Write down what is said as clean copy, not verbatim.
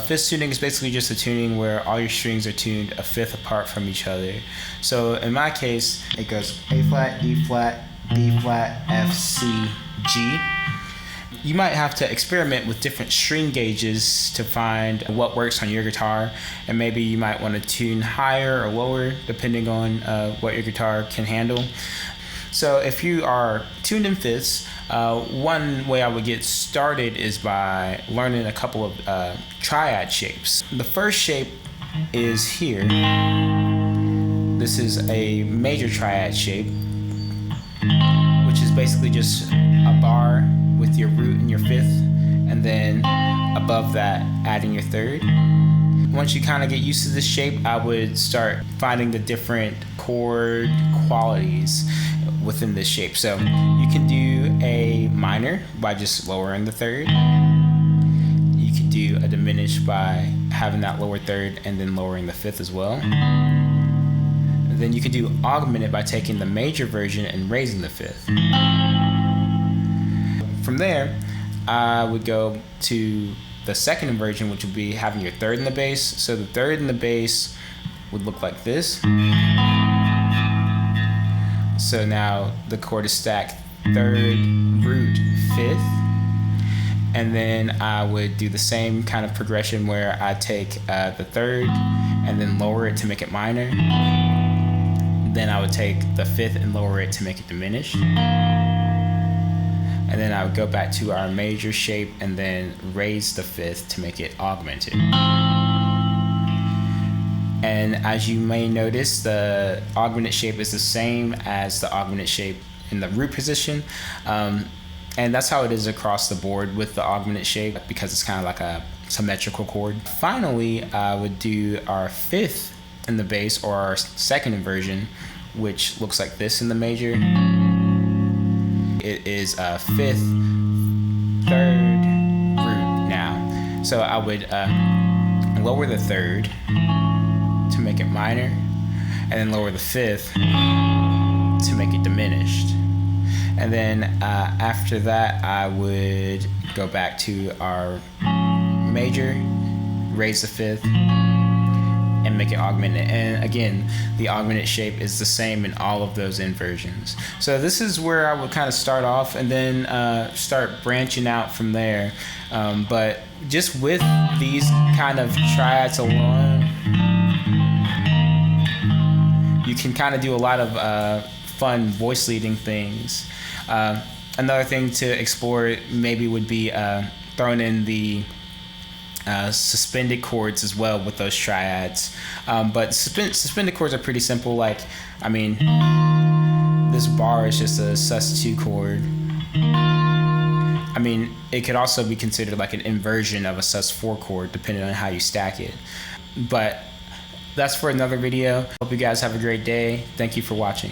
Fifth tuning is basically just a tuning where all your strings are tuned a fifth apart from each other. So in my case, it goes A flat, E flat, B flat, F, C, G. You might have to experiment with different string gauges to find what works on your guitar, and maybe you might want to tune higher or lower depending on what your guitar can handle. So if you are tuned in fifths, one way I would get started is by learning a couple of triad shapes. The first shape is here. This is a major triad shape, which is basically just a bar with your root and your fifth, and then above that adding your third. Once you kind of get used to this shape, I would start finding the different chord qualities within this shape. So you can do a minor by just lowering the third. You can do a diminished by having that lower third and then lowering the fifth as well. And then you can do augmented by taking the major version and raising the fifth. From there, I would go to the second inversion, which would be having your third in the bass. So the third in the bass would look like this. So now the chord is stacked third, root, fifth. And then I would do the same kind of progression where I take the third and then lower it to make it minor. Then I would take the fifth and lower it to make it diminished. And then I would go back to our major shape and then raise the fifth to make it augmented. And as you may notice, the augmented shape is the same as the augmented shape in the root position. And that's how it is across the board with the augmented shape, because it's kind of like a symmetrical chord. Finally, I would do our fifth in the bass, or our second inversion, which looks like this in the major. It is a fifth, third, root now. So I would lower the third to make it minor, and then lower the fifth to make it diminished. And then after that, I would go back to our major, raise the fifth, and make it augmented. And again, the augmented shape is the same in all of those inversions. So this is where I would kind of start off, and then start branching out from there. But just with these kind of triads alone, you can kind of do a lot of fun voice leading things. Another thing to explore maybe would be throwing in the suspended chords as well with those triads. But suspended chords are pretty simple. Like, I mean, this bar is just a sus2 chord. I mean, it could also be considered like an inversion of a sus4 chord depending on how you stack it. But that's for another video. Hope you guys have a great day. Thank you for watching.